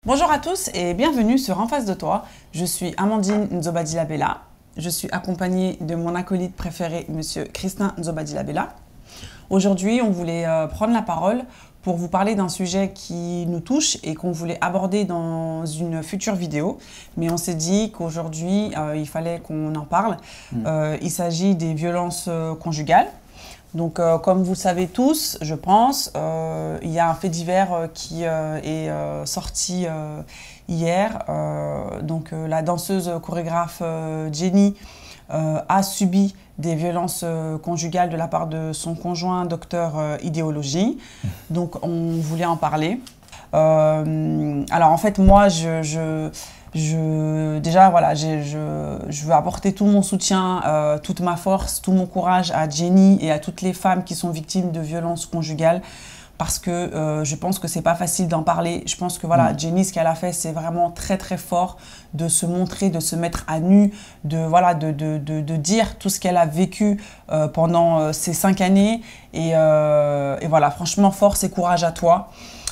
Bonjour à tous et bienvenue sur En face de toi. Je suis Amandine Nzobadila-Bella. Je suis accompagnée de mon acolyte préféré, Monsieur Christin Nzobadila-Bella. Aujourd'hui, on voulait prendre la parole pour vous parler d'un sujet qui nous touche et qu'on voulait aborder dans une future vidéo. Mais on s'est dit qu'aujourd'hui, il fallait qu'on en parle. Il s'agit des violences conjugales. Donc, comme vous le savez tous, je pense, il y a un fait divers qui est sorti hier. La danseuse chorégraphe Jenny a subi des violences conjugales de la part de son conjoint, docteur idéologie. Donc, on voulait en parler. Alors, en fait, moi, je veux apporter tout mon soutien, toute ma force, tout mon courage à Jenny et à toutes les femmes qui sont victimes de violences conjugales parce que je pense que c'est pas facile d'en parler. Je pense que voilà, Jenny, ce qu'elle a fait, c'est vraiment très très fort de se montrer, de se mettre à nu, de dire tout ce qu'elle a vécu pendant ces 5 années et voilà, franchement, force et courage à toi.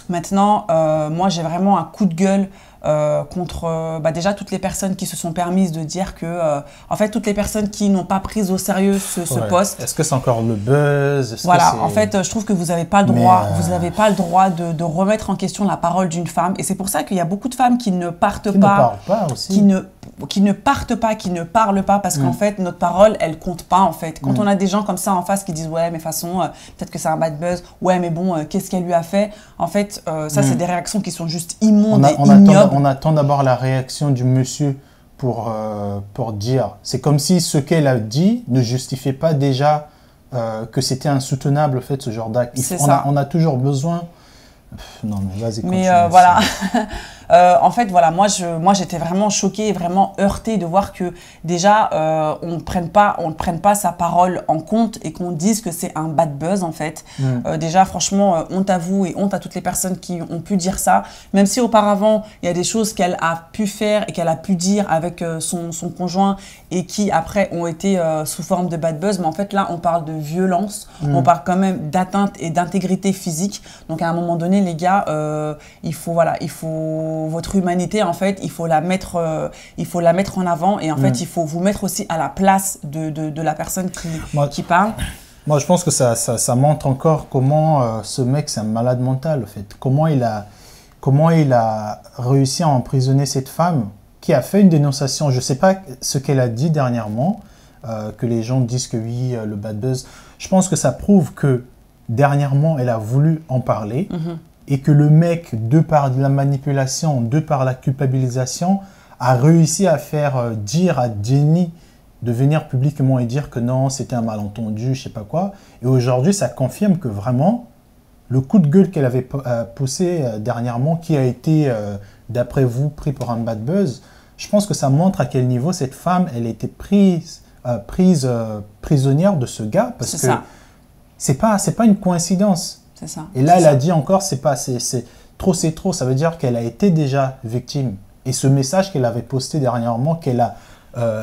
Maintenant, moi, j'ai vraiment un coup de gueule contre déjà toutes les personnes qui se sont permises de dire que, en fait, toutes les personnes qui n'ont pas pris au sérieux ce poste. Est-ce que c'est encore le buzz? Voilà, en fait, je trouve que vous n'avez pas le droit, vous n'avez pas le droit de remettre en question la parole d'une femme. Et c'est pour ça qu'il y a beaucoup de femmes qui ne partent pas, qui ne parlent pas, parce qu'en fait, notre parole, elle compte pas, en fait. Quand on a des gens comme ça en face qui disent, ouais, mais de toute façon, peut-être que c'est un bad buzz, ouais, mais bon, qu'est-ce qu'elle lui a fait? En fait, ça, c'est des réactions qui sont juste immondes et ignobles. On attend d'abord la réaction du monsieur pour dire. C'est comme si ce qu'elle a dit ne justifiait pas déjà que c'était insoutenable, en fait, ce genre d'acte. On a toujours besoin... Non, mais vas-y, continue. Mais voilà. En fait, voilà, moi j'étais vraiment choquée et vraiment heurtée de voir que déjà on ne prenne pas sa parole en compte et qu'on dise que c'est un bad buzz en fait. Déjà, franchement, honte à vous et honte à toutes les personnes qui ont pu dire ça. Même si auparavant, il y a des choses qu'elle a pu faire et qu'elle a pu dire avec son conjoint et qui après ont été sous forme de bad buzz. Mais en fait, là, on parle de violence, on parle quand même d'atteinte et d'intégrité physique. Donc à un moment donné, les gars, il faut votre humanité, en fait, il faut la mettre en avant et en fait, il faut vous mettre aussi à la place de la personne qui parle. Moi, je pense que ça montre encore comment ce mec, c'est un malade mental, en fait. Comment il a réussi à emprisonner cette femme qui a fait une dénonciation. Je ne sais pas ce qu'elle a dit dernièrement, que les gens disent que oui, le bad buzz. Je pense que ça prouve que dernièrement, elle a voulu en parler. Et que le mec, de par la manipulation, de par la culpabilisation, a réussi à faire dire à Jenny de venir publiquement et dire que non, c'était un malentendu, je sais pas quoi. Et aujourd'hui, ça confirme que vraiment, le coup de gueule qu'elle avait poussé dernièrement, qui a été, d'après vous, pris pour un bad buzz, je pense que ça montre à quel niveau cette femme, elle était prisonnière de ce gars. Parce que c'est pas une coïncidence. Ça. Et là, elle a dit encore, c'est trop, c'est trop. Ça veut dire qu'elle a été déjà victime. Et ce message qu'elle avait posté dernièrement,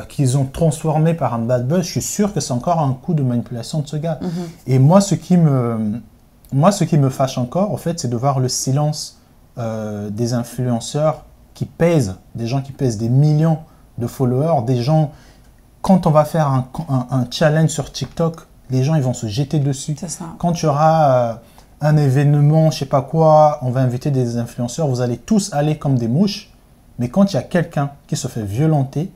qu'ils ont transformé par un bad buzz, je suis sûr que c'est encore un coup de manipulation de ce gars. Et moi, ce qui me fâche encore, en fait, c'est de voir le silence des influenceurs qui pèsent, des gens qui pèsent des millions de followers, des gens, quand on va faire un challenge sur TikTok, les gens, ils vont se jeter dessus. Quand tu auras un événement, je sais pas quoi, on va inviter des influenceurs, vous allez tous aller comme des mouches. Mais quand il y a quelqu'un qui se fait violenter,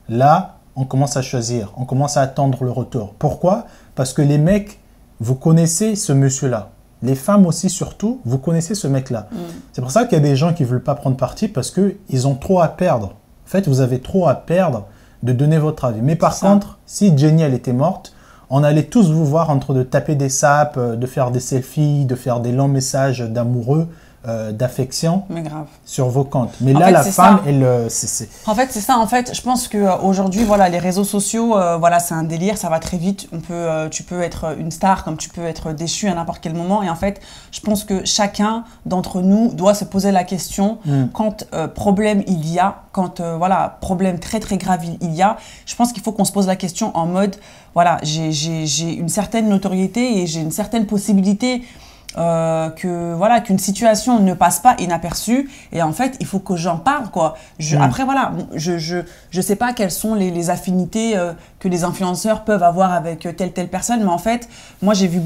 là, on commence à choisir, on commence à attendre le retour. Pourquoi? Parce que les mecs, vous connaissez ce monsieur-là. Les femmes aussi, surtout, vous connaissez ce mec-là. C'est pour ça qu'il y a des gens qui ne veulent pas prendre parti parce qu'ils ont trop à perdre. En fait, vous avez trop à perdre de donner votre avis. Mais par contre, si Jenny, elle était morte, on allait tous vous voir en train de taper des sapes, de faire des selfies, de faire des longs messages d'amoureux, d'affection sur vos comptes. Mais là, la femme, elle... En fait, c'est ça. En fait, je pense qu'aujourd'hui, voilà, les réseaux sociaux, voilà, c'est un délire, ça va très vite. Tu peux être une star comme tu peux être déchu à n'importe quel moment. Et en fait, je pense que chacun d'entre nous doit se poser la question quand problème il y a, quand voilà, problème très très grave il y a. Je pense qu'il faut qu'on se pose la question en mode, voilà, j'ai une certaine notoriété et j'ai une certaine possibilité que voilà, qu'une situation ne passe pas inaperçue, et en fait il faut que j'en parle, quoi. Après voilà, je sais pas quelles sont les affinités que les influenceurs peuvent avoir avec telle personne, mais en fait moi j'ai vu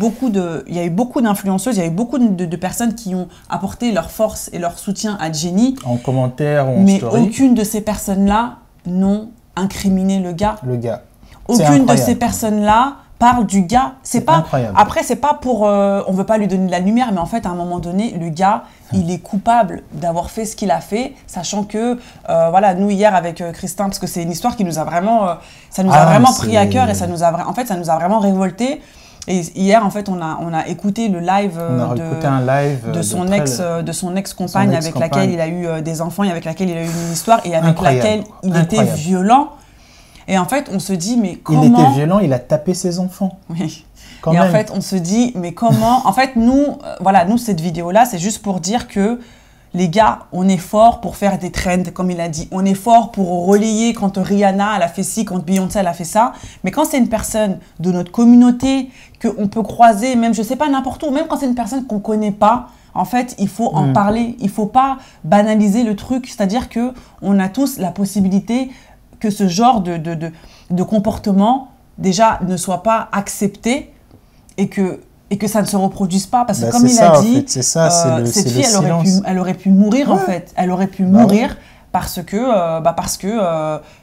il y a eu beaucoup d'influenceuses, il y a eu beaucoup de personnes qui ont apporté leur force et leur soutien à Jenny en commentaire ou en mais story. aucune de ces personnes-là n'ont incriminé le gars. C'est Aucune de ces personnes-là parle du gars. C'est pas. Incroyable. Après, c'est pas pour. On veut pas lui donner de la lumière, mais en fait, à un moment donné, le gars, il est coupable d'avoir fait ce qu'il a fait, sachant que, voilà, nous hier avec Christin, parce que c'est une histoire qui nous a vraiment, ça nous a vraiment pris à cœur et ça nous a, en fait, ça nous a vraiment révolté. Et hier, en fait, on a écouté le live de son ex-compagne avec laquelle il a eu des enfants et avec laquelle il a eu une histoire et avec laquelle il était violent. Et en fait, on se dit, mais comment... Il était violent, il a tapé ses enfants. Oui. Et en fait, on se dit, mais comment... En fait, nous, voilà, nous, cette vidéo-là, c'est juste pour dire que les gars, on est fort pour faire des trends, comme il a dit. On est fort pour relayer quand Rihanna, elle a fait ci, quand Beyoncé, elle a fait ça. Mais quand c'est une personne de notre communauté, qu'on peut croiser, même, je sais pas, n'importe où, même quand c'est une personne qu'on connaît pas, en fait, il faut en parler. Il faut pas banaliser le truc. C'est-à-dire qu'on a tous la possibilité que ce genre de comportement, déjà, ne soit pas accepté et que ça ne se reproduise pas. Parce que comme il a dit, cette fille, elle aurait pu mourir, en fait. Elle aurait pu mourir parce que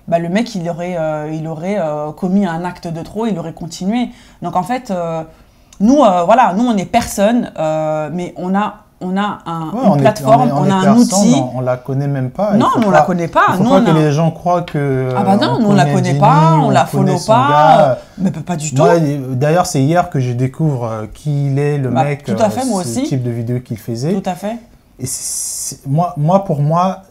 le mec, il aurait commis un acte de trop, il aurait continué. Donc, en fait, nous, on est personne, mais on a une plateforme, on a un outil. On la connaît même pas. Non, on la connaît pas. Il ne faut pas que les gens croient que. Ah bah non, nous on la connaît pas, on la follow pas. Mais pas du tout. D'ailleurs, c'est hier que je découvre qui il est, le mec. Tout à fait, moi aussi. Ce type de vidéo qu'il faisait. Tout à fait. Et pour moi,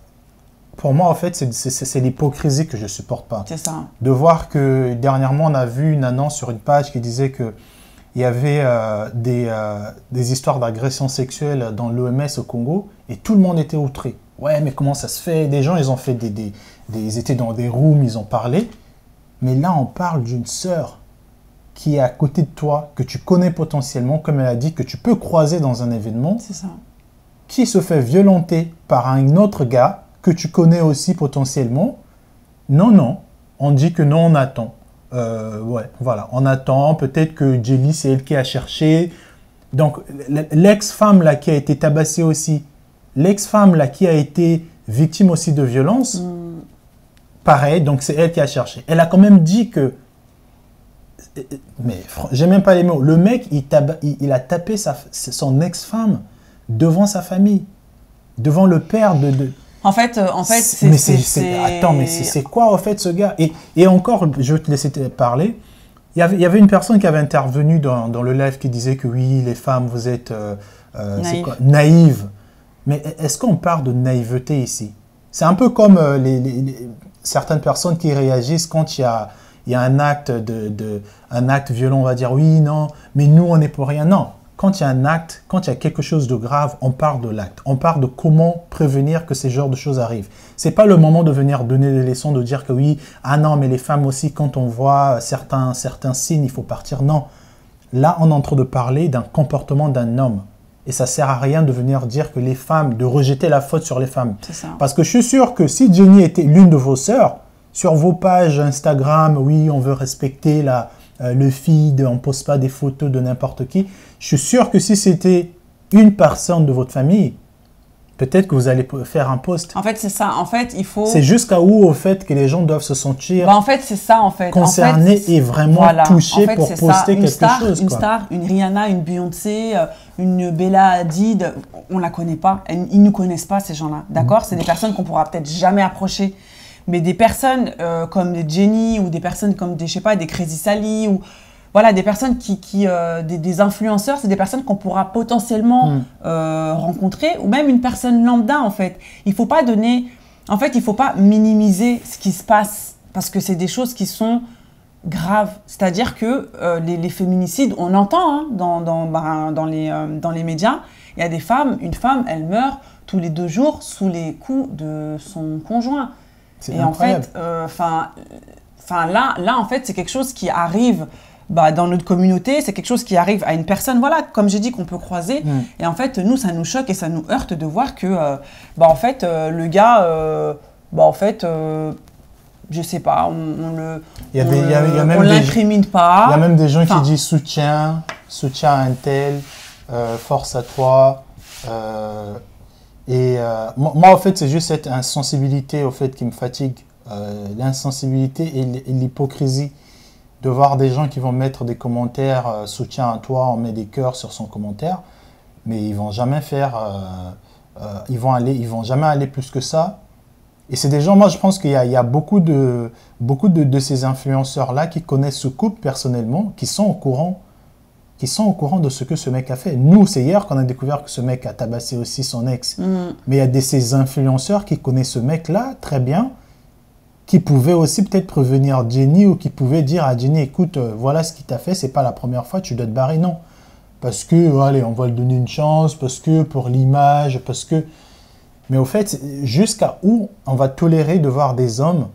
en fait, c'est l'hypocrisie que je supporte pas. C'est ça. De voir que dernièrement, on a vu une annonce sur une page qui disait que il y avait des histoires d'agression sexuelle dans l'OMS au Congo et tout le monde était outré. Ouais, mais comment ça se fait? Des gens, ils ont fait ils étaient dans des rooms, ils ont parlé. Mais là, on parle d'une sœur qui est à côté de toi, que tu connais potentiellement, comme elle a dit, que tu peux croiser dans un événement. C'est ça. Qui se fait violenter par un autre gars que tu connais aussi potentiellement. Non, on dit que non, on attend. Voilà, on attend, peut-être que Jelly, c'est elle qui a cherché. Donc, l'ex-femme là qui a été tabassée aussi, l'ex-femme là qui a été victime aussi de violence, pareil, donc c'est elle qui a cherché. Elle a quand même dit que, mais j'ai même pas les mots, le mec, il a tapé son ex-femme devant sa famille, devant le père de... En fait, Attends, mais c'est quoi en fait ce gars? Et encore, je vais te laisser parler. Il y avait une personne qui avait intervenu dans le live qui disait que oui, les femmes, vous êtes naïves. Mais est-ce qu'on parle de naïveté ici? C'est un peu comme certaines personnes qui réagissent quand il y a un acte un acte violent, on va dire oui, non, mais nous, on n'est pour rien. Non. Quand il y a un acte, quand il y a quelque chose de grave, on parle de l'acte. On parle de comment prévenir que ces genres de choses arrivent. C'est pas le moment de venir donner des leçons, de dire que oui, ah non, mais les femmes aussi, quand on voit certains signes, il faut partir. Non. Là, on est en train de parler d'un comportement d'un homme. Et ça sert à rien de venir dire que les femmes, de rejeter la faute sur les femmes. C'est ça. Parce que je suis sûr que si Jenny était l'une de vos sœurs, sur vos pages Instagram, oui, on veut respecter le feed, on ne poste pas des photos de n'importe qui. Je suis sûr que si c'était une personne de votre famille, peut-être que vous allez faire un post. En fait, c'est ça. En fait, il faut... C'est jusqu'à où, au fait, que les gens doivent se sentir en fait, c'est ça, en fait. concernés et vraiment touchés pour poster quelque chose. Une star, une Rihanna, une Beyoncé, une Bella Hadid, on ne la connaît pas. Ils ne nous connaissent pas, ces gens-là. D'accord? C'est des personnes qu'on ne pourra peut-être jamais approcher. Mais des personnes comme des Jenny ou des personnes comme des Crazy Sally ou voilà, des personnes des influenceurs, c'est des personnes qu'on pourra potentiellement rencontrer ou même une personne lambda en fait. Il faut pas minimiser ce qui se passe parce que c'est des choses qui sont graves. C'est-à-dire que les féminicides, on entend dans les médias, il y a des femmes, une femme, elle meurt tous les 2 jours sous les coups de son conjoint. C'est incroyable. En fait, là, en fait, c'est quelque chose qui arrive bah, dans notre communauté, c'est quelque chose qui arrive à une personne, voilà, comme j'ai dit, qu'on peut croiser. Et en fait, nous, ça nous choque et ça nous heurte de voir que, bah, en fait, le gars, bah, en fait, je sais pas, on l'incrimine pas. Il y a même des gens qui disent soutien à un tel, force à toi. Moi, en fait, c'est juste cette insensibilité au fait qui me fatigue. L'insensibilité et l'hypocrisie de voir des gens qui vont mettre des commentaires soutien à toi, on met des cœurs sur son commentaire, mais ils vont jamais faire, ils vont jamais aller plus que ça. Et c'est des gens, moi je pense qu'il y a beaucoup de ces influenceurs-là qui connaissent ce couple personnellement, qui sont au courant de ce que ce mec a fait. Nous, c'est hier qu'on a découvert que ce mec a tabassé aussi son ex. Mais il y a ces influenceurs qui connaissent ce mec-là très bien, qui pouvaient aussi peut-être prévenir Jenny ou qui pouvaient dire à Jenny, écoute, voilà ce qu'il t'a fait, c'est pas la première fois, tu dois te barrer. Non. Parce que, allez, on va lui donner une chance, parce que pour l'image, parce que... Mais au fait, jusqu'à où on va tolérer de voir des hommes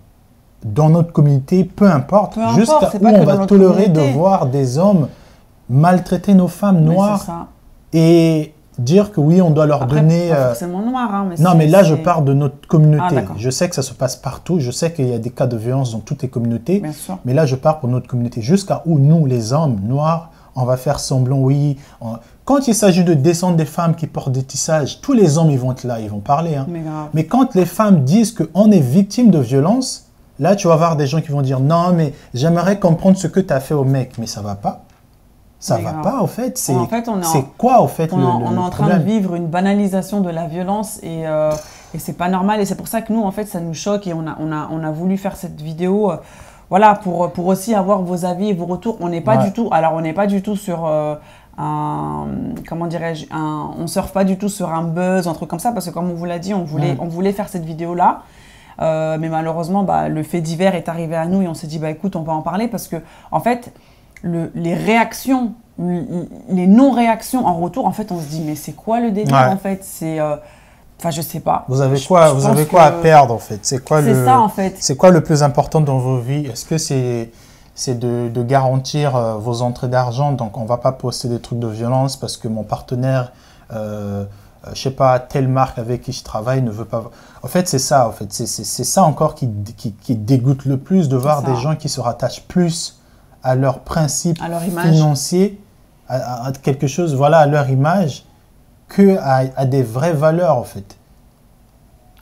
dans notre communauté, peu importe, jusqu'à où on va tolérer de voir des hommes maltraiter nos femmes noires et dire que oui, on doit leur donner... Pas forcément noir, hein, mais non, mais là, je parle de notre communauté. Je sais que ça se passe partout, je sais qu'il y a des cas de violence dans toutes les communautés, bien sûr. Mais là, je parle pour notre communauté. Jusqu'à où nous, les hommes noirs, on va faire semblant, oui... Quand il s'agit de descendre des femmes qui portent des tissages, tous les hommes, ils vont être là, ils vont parler. Hein. Mais quand les femmes disent qu'on est victime de violence, là, tu vas voir des gens qui vont dire « Non, mais j'aimerais comprendre ce que tu as fait au mec. » Mais ça ne va pas. Ça ne va pas, en fait. C'est quoi, en fait, on est en train de vivre une banalisation de la violence et c'est pas normal. Et c'est pour ça que nous, en fait, ça nous choque et on a voulu faire cette vidéo voilà, pour aussi avoir vos avis et vos retours. On n'est pas du tout... Alors, on n'est pas du tout sur... comment dirais-je, on surfe pas du tout sur un buzz, un truc comme ça, parce que comme on vous l'a dit, on voulait faire cette vidéo-là. Mais malheureusement, bah, le fait divers est arrivé à nous et on s'est dit, bah, écoute, on va en parler parce que, en fait, les réactions, les non-réactions en retour, en fait, on se dit, mais c'est quoi le délire, en fait? C'est... Enfin, je sais pas. Vous avez quoi à perdre, en fait? C'est ça, en fait. C'est quoi le plus important dans vos vies? Est-ce que c'est de garantir vos entrées d'argent? Donc, on ne va pas poster des trucs de violence parce que mon partenaire, je sais pas, telle marque avec qui je travaille ne veut pas... En fait, c'est ça, en fait. C'est ça encore qui dégoûte le plus, de voir des gens qui se rattachent plus à leurs principes financiers, à quelque chose, voilà, à leur image, qu'à des vraies valeurs, en fait.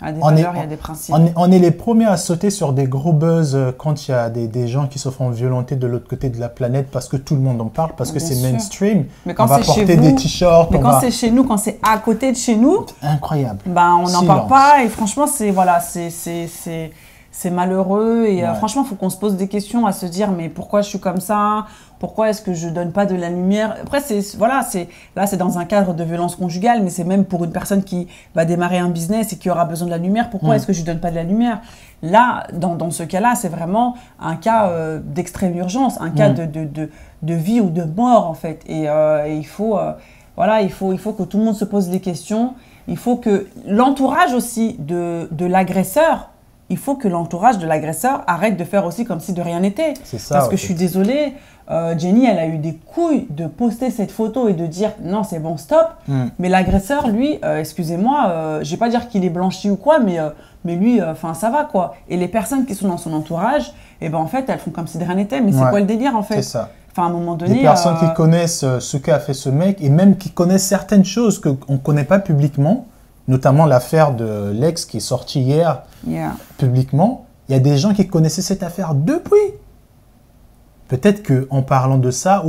À des valeurs et à des principes. On est les premiers à sauter sur des gros buzz quand il y a des gens qui se font violenter de l'autre côté de la planète parce que tout le monde en parle, parce que c'est mainstream. Mais quand on va porter des t-shirts. Mais quand c'est chez nous, quand c'est à côté de chez nous, incroyable. Ben, on n'en parle pas et franchement, c'est malheureux et franchement, il faut qu'on se pose des questions à se dire mais pourquoi je suis comme ça? Pourquoi est-ce que je donne pas de la lumière? Après, là, c'est dans un cadre de violence conjugale, mais c'est même pour une personne qui va démarrer un business et qui aura besoin de la lumière. Pourquoi est-ce que je donne pas de la lumière? Là, dans ce cas-là, c'est vraiment un cas d'extrême urgence, un cas de vie ou de mort, en fait. Et il faut que tout le monde se pose des questions. Il faut que l'entourage aussi de l'agresseur, il faut que l'entourage de l'agresseur arrête de faire aussi comme si de rien n'était. Parce que je suis désolée, Jenny, elle a eu des couilles de poster cette photo et de dire non, c'est bon, stop. Mais l'agresseur, lui, excusez-moi, je vais pas dire qu'il est blanchi ou quoi, mais lui, ça va quoi. Et les personnes qui sont dans son entourage, en fait, elles font comme si de rien n'était. Mais c'est quoi le délire en fait? C'est ça. Enfin, à un moment donné. Des personnes qui connaissent ce qu'a fait ce mec et même qui connaissent certaines choses qu'on ne connaît pas publiquement, notamment l'affaire de l'ex qui est sortie hier publiquement. Il y a des gens qui connaissaient cette affaire depuis. Peut-être qu'en parlant de ça,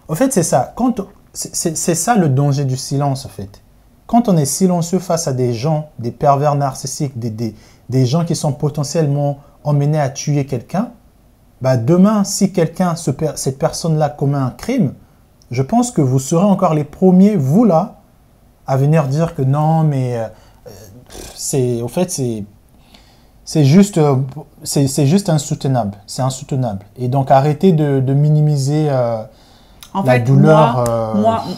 en fait, c'est ça. C'est ça le danger du silence, en fait. Quand on est silencieux face à des gens, des pervers narcissiques, des gens qui sont potentiellement emmenés à tuer quelqu'un, bah demain, si cette personne-là commet un crime, je pense que vous serez encore les premiers, vous là, à venir dire que non, mais c'est juste insoutenable. C'est insoutenable. Et donc, arrêtez de minimiser la douleur.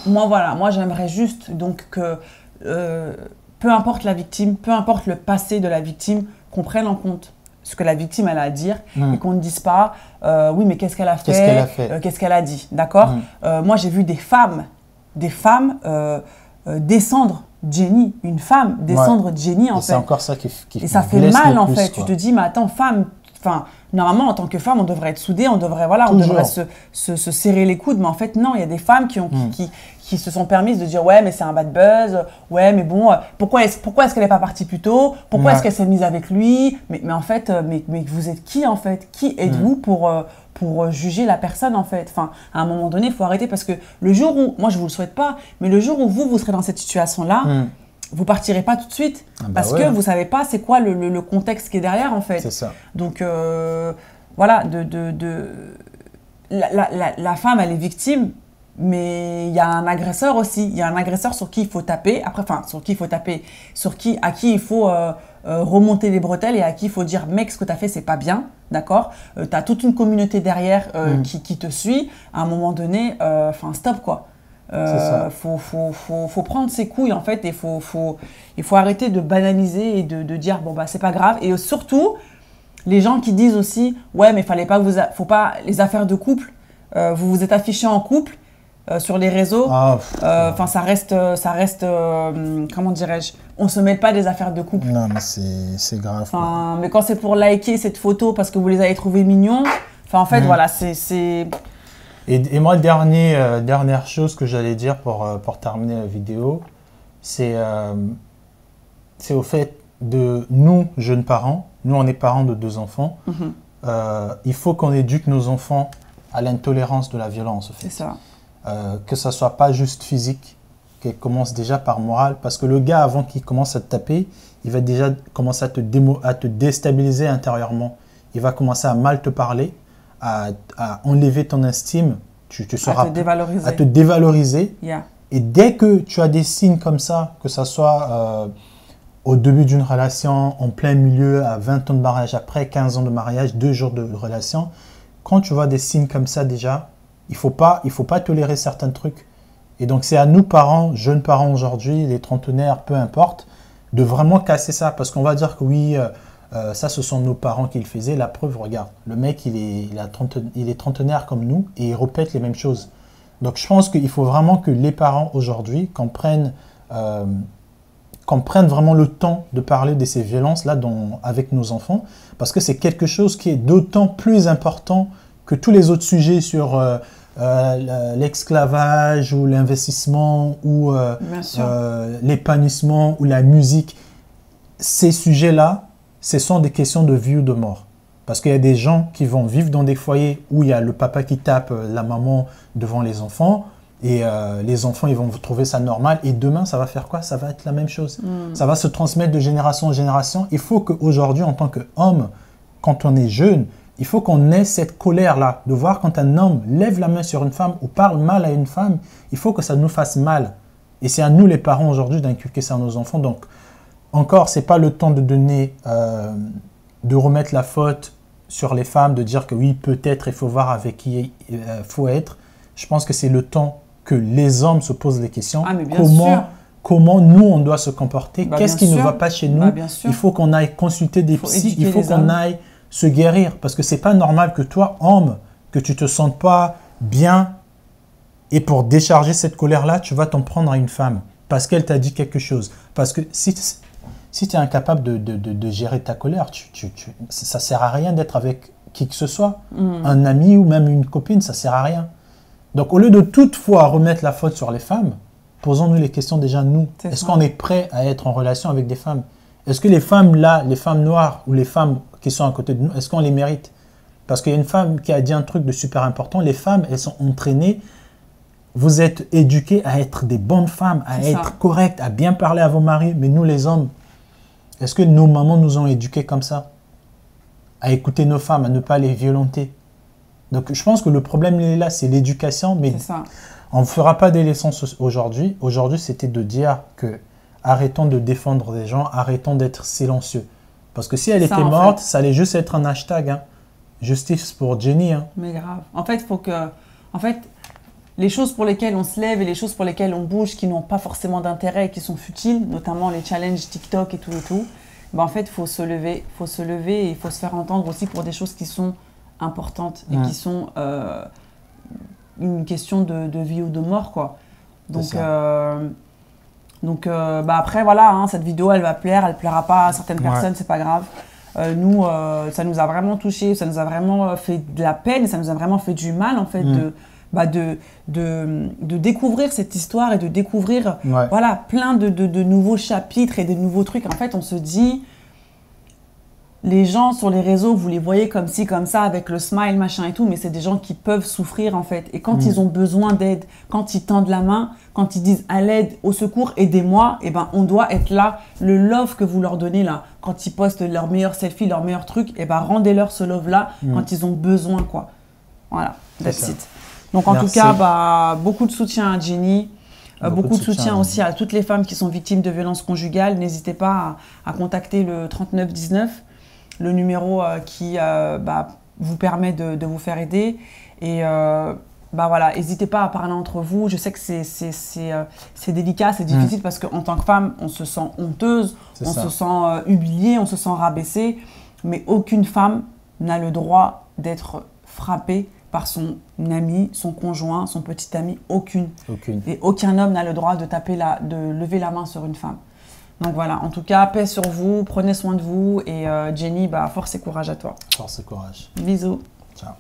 Moi, j'aimerais juste donc que peu importe la victime, peu importe le passé de la victime, qu'on prenne en compte ce que la victime elle a à dire et qu'on ne dise pas oui mais qu'est-ce qu'elle a fait, qu'est-ce qu'elle a dit, d'accord. Moi j'ai vu des femmes descendre Jenny, une femme descendre Jenny en fait. C'est encore ça qui et ça fait mal en fait. Tu te dis mais attends femme, enfin normalement en tant que femme on devrait être soudées, on devrait on devrait se serrer les coudes, mais en fait non, il y a des femmes qui se sont permises de dire ouais mais c'est un bad buzz, ouais mais bon pourquoi est-ce qu'elle n'est pas partie plus tôt, pourquoi est-ce qu'elle s'est mise avec lui, mais en fait mais vous êtes qui en fait, qui êtes-vous pour juger la personne en fait. Enfin à un moment donné il faut arrêter, parce que le jour où, moi je vous le souhaite pas, mais le jour où vous serez dans cette situation là, vous partirez pas tout de suite parce que vous savez pas c'est quoi le contexte qui est derrière en fait. C'est ça. Donc voilà, la femme elle est victime, mais il y a un agresseur aussi. Il y a un agresseur sur qui il faut taper. Après, enfin sur qui il faut taper, à qui il faut remonter les bretelles et à qui il faut dire mec ce que tu as fait c'est pas bien, d'accord. Tu as toute une communauté derrière qui te suit. À un moment donné, stop quoi. Faut prendre ses couilles en fait, et il faut arrêter de banaliser et de dire bon bah c'est pas grave. Et surtout les gens qui disent aussi ouais mais faut pas les affaires de couple, vous vous êtes affichés en couple sur les réseaux, ça reste comment dirais-je, on se mêle pas des affaires de couple. Non mais c'est grave. Mais quand c'est pour liker cette photo parce que vous les avez trouvés mignons, en fait voilà c'est Et moi, dernière chose que j'allais dire pour terminer la vidéo, c'est au fait de nous, jeunes parents, nous on est parents de 2 enfants, il faut qu'on éduque nos enfants à l'intolérance de la violence. En fait. C'est ça. Que ça ne soit pas juste physique, qu'elle commence déjà par morale, parce que le gars, avant qu'il commence à te taper, il va déjà commencer à te déstabiliser intérieurement. Il va commencer à mal te parler, à enlever ton estime, tu seras à te dévaloriser. Yeah. Et dès que tu as des signes comme ça, que ce soit au début d'une relation, en plein milieu, à 20 ans de mariage, après 15 ans de mariage, 2 jours de relation, quand tu vois des signes comme ça déjà, il faut pas tolérer certains trucs. Et donc c'est à nous parents, jeunes parents aujourd'hui, les trentenaires, peu importe, de vraiment casser ça. Parce qu'on va dire que oui, ça ce sont nos parents qui le faisaient. La preuve, regarde, le mec il est trentenaire comme nous et il répète les mêmes choses. Donc je pense qu'il faut vraiment que les parents aujourd'hui comprennent vraiment le temps de parler de ces violences-là avec nos enfants. Parce que c'est quelque chose qui est d'autant plus important que tous les autres sujets sur l'esclavage ou l'investissement ou l'épanouissement ou la musique. Ces sujets-là, ce sont des questions de vie ou de mort. Parce qu'il y a des gens qui vont vivre dans des foyers où il y a le papa qui tape la maman devant les enfants et les enfants ils vont trouver ça normal et demain ça va faire quoi? Ça va être la même chose. Ça va se transmettre de génération en génération. Il faut qu'aujourd'hui en tant qu'homme, quand on est jeune, il faut qu'on ait cette colère-là, de voir quand un homme lève la main sur une femme ou parle mal à une femme, il faut que ça nous fasse mal. Et c'est à nous les parents aujourd'hui d'inculquer ça à nos enfants. Donc, encore, ce n'est pas le temps de donner, de remettre la faute sur les femmes, de dire que oui, peut-être il faut voir avec qui il faut être. Je pense que c'est le temps que les hommes se posent les questions. Comment nous, on doit se comporter? Qu'est-ce qui ne va pas chez nous? Il faut qu'on aille consulter des psys, il faut qu'on aille se guérir, parce que c'est pas normal que toi, homme, que tu te sentes pas bien et pour décharger cette colère-là, tu vas t'en prendre à une femme parce qu'elle t'a dit quelque chose. Parce que si tu es incapable de gérer ta colère, ça sert à rien d'être avec qui que ce soit, un ami ou même une copine, ça sert à rien. Donc au lieu de toutefois remettre la faute sur les femmes, posons-nous les questions déjà nous. Est-ce qu'on est prêt à être en relation avec des femmes? Est-ce que les femmes là, les femmes noires ou les femmes qui sont à côté de nous, est-ce qu'on les mérite? Parce qu'il y a une femme qui a dit un truc de super important, les femmes, elles sont entraînées, vous êtes éduquées à être des bonnes femmes, à être correctes, à bien parler à vos maris, mais nous les hommes, est-ce que nos mamans nous ont éduqués comme ça? À écouter nos femmes, à ne pas les violenter. Donc je pense que le problème il est là, c'est l'éducation, mais on ne fera pas des leçons aujourd'hui. Aujourd'hui, c'était de dire que arrêtons de défendre des gens, arrêtons d'être silencieux. Parce que si elle était morte, ça allait juste être un hashtag. Hein. Justice pour Jenny. Hein. Mais grave. En fait, il faut que... En fait, les choses pour lesquelles on se lève et les choses pour lesquelles on bouge qui n'ont pas forcément d'intérêt et qui sont futiles, notamment les challenges TikTok et tout, bah, en fait, il faut se lever et il faut se faire entendre aussi pour des choses qui sont importantes et qui sont une question de vie ou de mort, quoi. Donc, bah après, voilà, hein, cette vidéo, elle va plaire, elle plaira pas à certaines personnes, c'est pas grave. Nous, ça nous a vraiment touché, ça nous a vraiment fait de la peine, ça nous a vraiment fait du mal, en fait, de découvrir cette histoire et de découvrir voilà, plein de nouveaux chapitres et de nouveaux trucs. En fait, on se dit, les gens sur les réseaux, vous les voyez comme ci, comme ça, avec le smile, machin et tout, mais c'est des gens qui peuvent souffrir, en fait. Et quand ils ont besoin d'aide, quand ils tendent la main, quand ils disent à l'aide, au secours, aidez-moi, eh ben, on doit être là. Le love que vous leur donnez là, quand ils postent leurs meilleurs selfies, leurs meilleurs trucs, eh ben, rendez-leur ce love-là quand ils ont besoin, quoi. Voilà, that's it. Donc, en tout cas, bah, beaucoup de soutien à Jenny. Beaucoup de soutien aussi à toutes les femmes qui sont victimes de violences conjugales. N'hésitez pas à contacter le 3919. Le numéro qui vous permet de vous faire aider. Et bah voilà, n'hésitez pas à parler entre vous. Je sais que c'est délicat, c'est difficile parce qu'en tant que femme, on se sent honteuse, on se sent humiliée, on se sent rabaissée. Mais aucune femme n'a le droit d'être frappée par son ami, son conjoint, son petit ami. Aucune. Et aucun homme n'a le droit de lever la main sur une femme. Donc voilà, en tout cas, paix sur vous, prenez soin de vous et Jenny, bah, force et courage à toi. Force et courage. Bisous. Ciao.